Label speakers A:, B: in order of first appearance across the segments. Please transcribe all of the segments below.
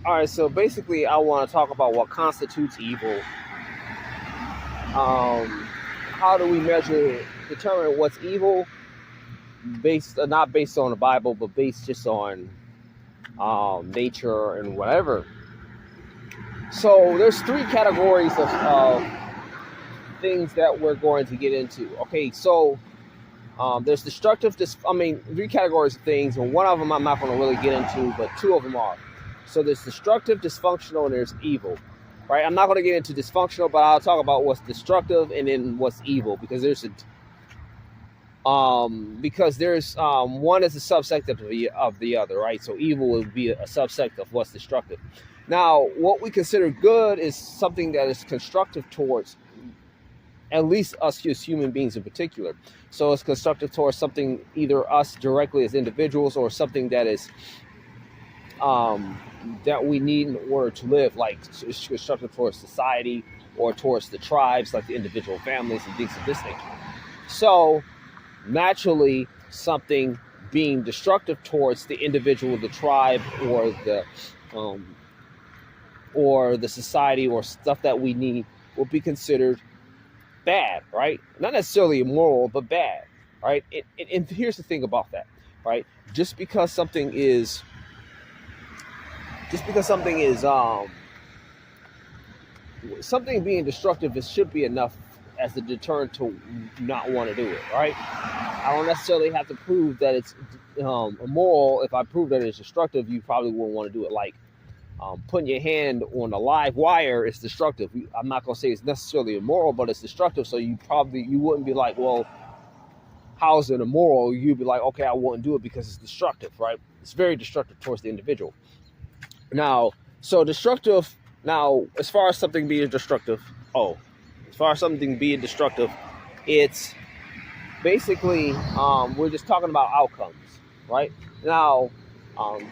A: All right, so basically, I want to talk about what constitutes evil. How do we determine what's evil, based not based on the Bible, but based just on nature and whatever. So there's three categories of things that we're going to get into. Okay, so there's destructive. Three categories of things, and one of them I'm not going to really get into, but two of them are. So there's destructive, dysfunctional, and there's evil. Right? I'm not going to get into dysfunctional, but I'll talk about what's destructive and then what's evil, because there's one is a subsect of the other, right? So evil would be a subsect of what's destructive. Now, what we consider good is something that is constructive towards at least us as human beings in particular. So it's constructive towards something, either us directly as individuals, or something that is that we need in order to live, like it's constructive towards society or towards the tribes, like the individual families and things of this nature. So naturally, something being destructive towards the individual, the tribe, or the society, or stuff that we need, will be considered bad, right? Not necessarily immoral, but bad, right? And here's the thing about that, right? Just because something is something being destructive, it should be enough as a deterrent to not want to do it, right? I don't necessarily have to prove that it's immoral. If I prove that it's destructive, you probably wouldn't want to do it. Like putting your hand on a live wire is destructive. I'm not going to say it's necessarily immoral, but it's destructive. So you wouldn't be like, well, how is it immoral? You'd be like, okay, I wouldn't do it because it's destructive, right? It's very destructive towards the individual. Now, so destructive. Now, as far as something being destructive, it's basically we're just talking about outcomes, right? Now,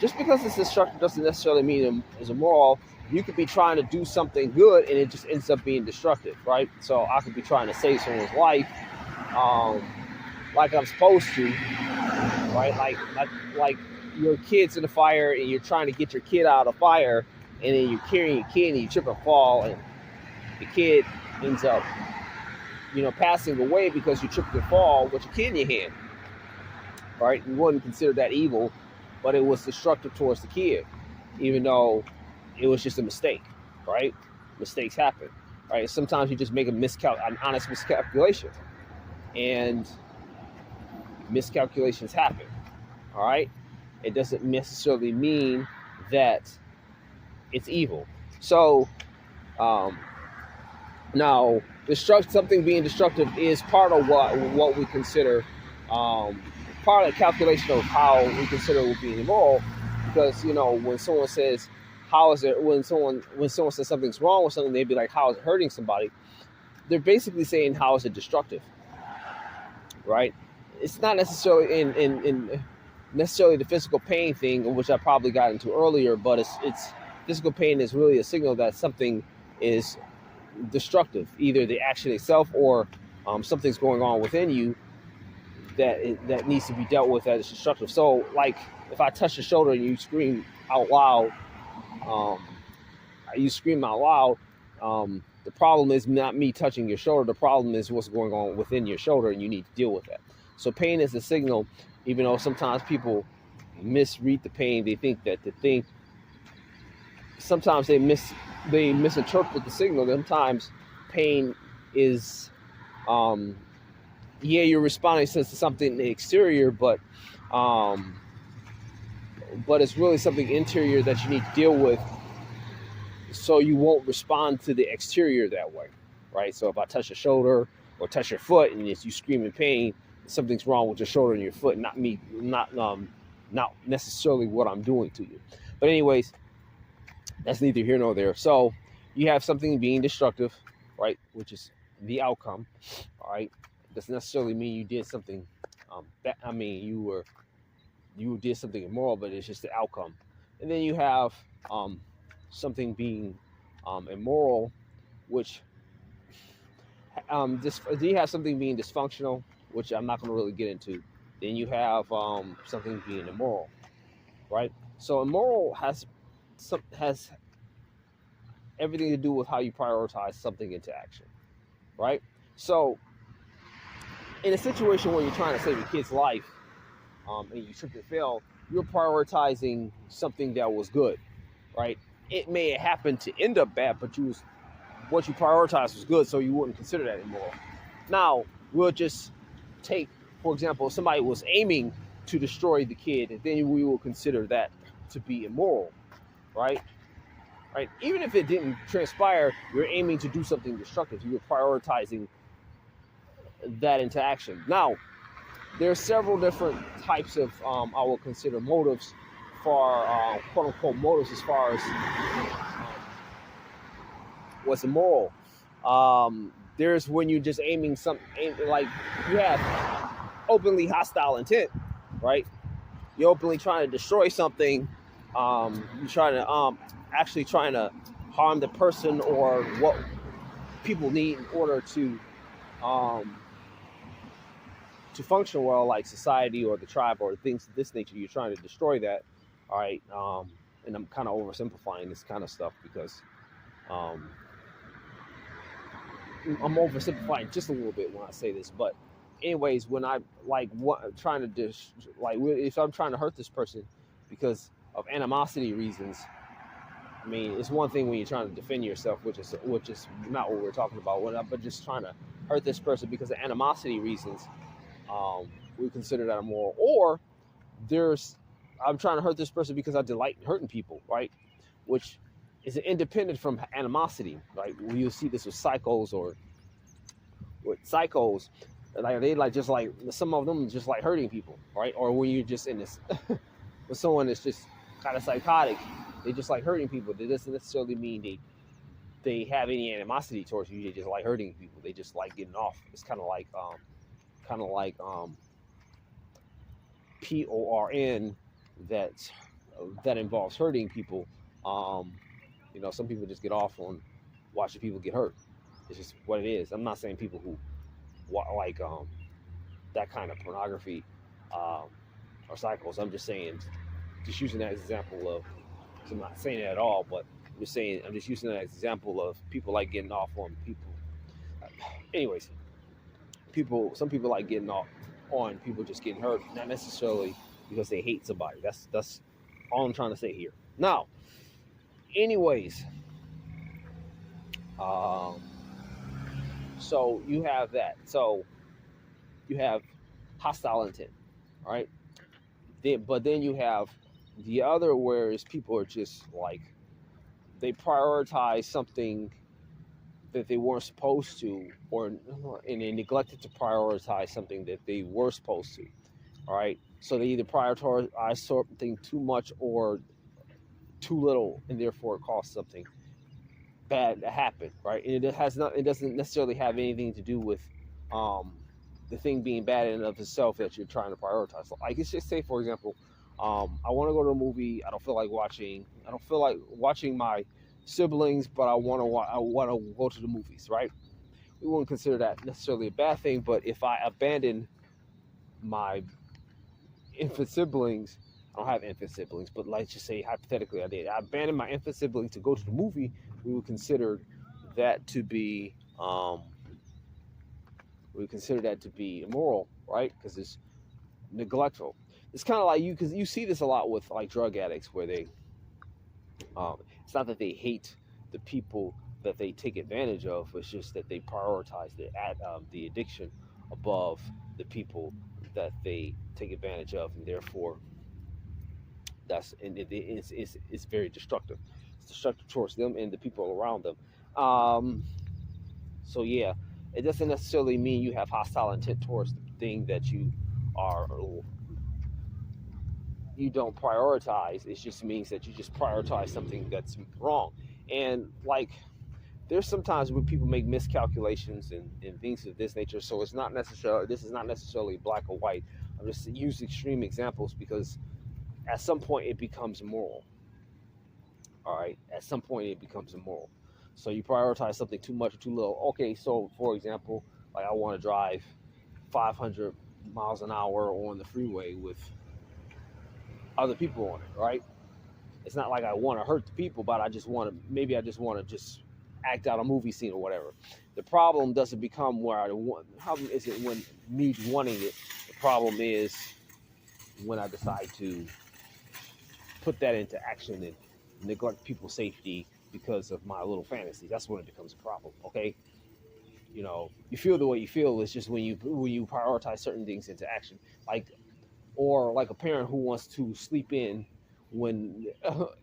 A: just because it's destructive doesn't necessarily mean it's immoral. You could be trying to do something good and it just ends up being destructive, right? So I could be trying to save someone's life, like I'm supposed to, right? Like your kid's in the fire and you're trying to get your kid out of the fire, and then you're carrying your kid and you trip and fall, and the kid ends up, passing away because you tripped and fall with your kid in your hand, right? You wouldn't consider that evil, but it was destructive towards the kid, even though it was just a mistake, right? Mistakes happen, right? Sometimes you just make an honest miscalculation, and miscalculations happen, all right? It doesn't necessarily mean that it's evil. So, now, something being destructive is part of what we consider part of the calculation of how we consider it being immoral. Because when someone says, "How is it?" When someone says something's wrong with something, they'd be like, "How is it hurting somebody?" They're basically saying, "How is it destructive?" Right? It's not necessarily in necessarily the physical pain thing, which I probably got into earlier, but it's physical pain is really a signal that something is destructive, either the action itself or something's going on within you that needs to be dealt with as destructive. So, like, if I touch your shoulder and you scream out loud, the problem is not me touching your shoulder. The problem is what's going on within your shoulder, and you need to deal with that. So pain is a signal, even though sometimes people misread the pain. They think that the thing, sometimes they misinterpret the signal. Sometimes pain is, you're responding to something in the exterior, but it's really something interior that you need to deal with, so you won't respond to the exterior that way, right? So if I touch your shoulder or touch your foot and you scream in pain, something's wrong with your shoulder and your foot, not me, not necessarily what I'm doing to you. But anyways, that's neither here nor there. So you have something being destructive, right, which is the outcome, all right? Doesn't necessarily mean you did something you did something immoral, but it's just the outcome. And then you have something being immoral, which you have something being dysfunctional, which I'm not going to really get into. Then you have something being immoral, right? So immoral has has everything to do with how you prioritize something into action, right? So, in a situation where you're trying to save a kid's life, and you trip and fail, you're prioritizing something that was good, right? It may happen to end up bad, but what you prioritized was good, so you wouldn't consider that immoral. Now, we'll just take, for example, if somebody was aiming to destroy the kid, and then we will consider that to be immoral, right? Right? Even if it didn't transpire, you're aiming to do something destructive. You're prioritizing that into action. Now, there are several different types of I will consider motives for quote unquote motives as far as what's immoral. There's when you're just aiming like you have openly hostile intent, right? You're openly trying to destroy something. You're trying to actually trying to harm the person or what people need in order to function well, like society or the tribe or things of this nature. You're trying to destroy that. All right. And I'm kind of oversimplifying this kind of stuff because I'm oversimplifying just a little bit when I say this. But anyways, when I trying to if I'm trying to hurt this person because of animosity reasons, I mean, it's one thing when you're trying to defend yourself, which is not what we're talking about. But just trying to hurt this person because of animosity reasons, we consider that immoral. Or I'm trying to hurt this person because I delight in hurting people, right? Which is independent from animosity, right? You'll see this with psychos like they just like some of them just like hurting people, right? Or when you're just in this with someone that's just kind of psychotic, they just like hurting people. That doesn't necessarily mean they have any animosity towards you. They just like hurting people. They just like getting off. It's kind of like PORN that involves hurting people. Some people just get off on watching people get hurt. It's just what it is. I'm not saying people who like that kind of pornography or cycles. I'm just saying, just using that as an example of. So I'm not saying it at all, but I'm just using that as an example of people like getting off on people. Anyways, some people like getting off on people just getting hurt, not necessarily because they hate somebody. That's all I'm trying to say here. Now, anyways, so you have that. So you have hostile intent, all right? But then you have the other, whereas people are just like they prioritize something that they weren't supposed to, and they neglected to prioritize something that they were supposed to. All right, so they either prioritize something too much or too little, and therefore it caused something bad to happen. Right, and it doesn't necessarily have anything to do with the thing being bad in and of itself that you're trying to prioritize. Like, let's just say, for example, I want to go to a movie. I don't feel like watching my siblings, but I want to go to the movies. Right? We wouldn't consider that necessarily a bad thing. But if I abandon my infant siblings, I don't have infant siblings, but let's just say hypothetically I abandoned my infant siblings to go to the movie, we would consider that to be immoral, right? Because it's neglectful. It's kind of like because you see this a lot with like drug addicts, where it's not that they hate the people that they take advantage of, it's just that they prioritize the addiction above the people that they take advantage of, and therefore it's very destructive. It's destructive towards them and the people around them. So yeah, it doesn't necessarily mean you have hostile intent towards the thing that you don't prioritize. It just means that you just prioritize something that's wrong. And like, there's sometimes when people make miscalculations and things of this nature. So this is not necessarily black or white. I'm just using extreme examples because at some point it becomes immoral. All right, at some point it becomes immoral. So you prioritize something too much or too little. Okay, so for example, like I want to drive 500 miles an hour on the freeway with other people on it, right? It's not like I want to hurt the people, but I just want to, maybe I just want to just act out a movie scene or whatever. The problem doesn't become where I want. How is it when me wanting it? The problem is when I decide to put that into action and neglect people's safety because of my little fantasies. That's when it becomes a problem. Okay, you feel the way you feel. It's just when you prioritize certain things into action, like or like a parent who wants to sleep in when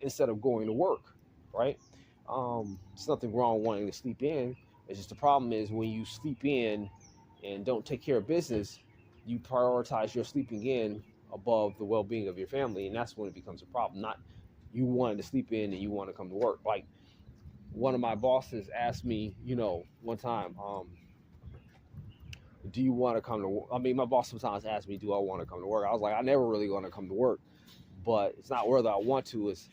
A: instead of going to work, right? There's nothing wrong wanting to sleep in. It's just the problem is when you sleep in and don't take care of business, you prioritize your sleeping in above the well-being of your family, and that's when it becomes a problem. Not you wanting to sleep in and you want to come to work. Like one of my bosses asked me, one time, do you want to come to work? I mean, my boss sometimes asks me, do I want to come to work? I was like, I never really want to come to work, but it's not whether I want to, it's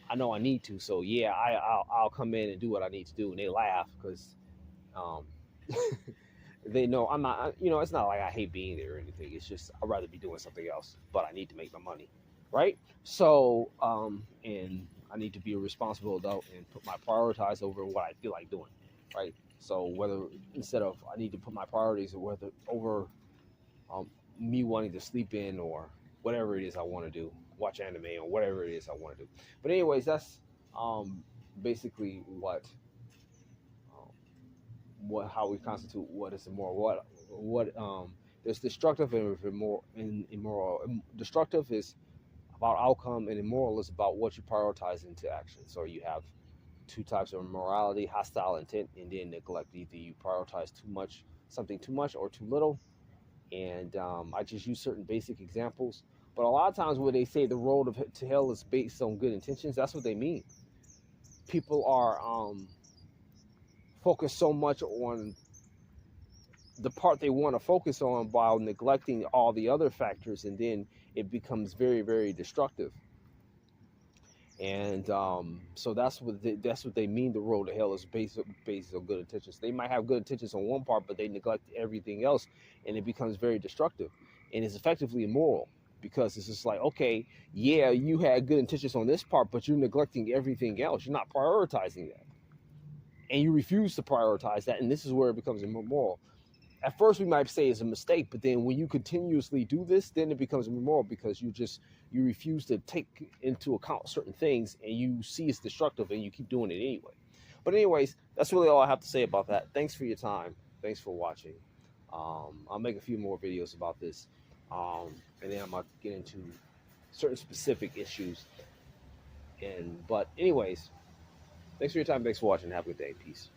A: I know I need to. So yeah, I'll come in and do what I need to do. And they laugh because um, they know I'm not, it's not like I hate being there or anything. It's just I'd rather be doing something else, but I need to make my money, right? So, and I need to be a responsible adult and put my priorities over what I feel like doing, right? So whether instead of I need to put my priorities or whether over um, me wanting to sleep in or whatever it is I want to do, watch anime or whatever it is I want to do. But anyways, that's um, basically um, what how we constitute what is immoral. What there's destructive and immoral. Destructive is about outcome, and immoral is about what you prioritize into action. So you have two types of morality: hostile intent, and then neglect. Either you prioritize something too much, or too little. And I just use certain basic examples. But a lot of times when they say the road to hell is based on good intentions, that's what they mean. People are focused so much on the part they want to focus on while neglecting all the other factors, and then it becomes very, very destructive. And so that's what they mean. The road to hell is based on good intentions. They might have good intentions on one part, but they neglect everything else, and it becomes very destructive, and it's effectively immoral because it's just like, okay, yeah, you had good intentions on this part, but you're neglecting everything else. You're not prioritizing that, and you refuse to prioritize that, and this is where it becomes immoral. At first we might say it's a mistake, but then when you continuously do this, then it becomes immoral because you refuse to take into account certain things and you see it's destructive and you keep doing it anyway. But anyways, that's really all I have to say about that. Thanks for your time. Thanks for watching. I'll make a few more videos about this, and then I'm gonna get into certain specific issues. But anyways, thanks for your time. Thanks for watching. Have a good day. Peace.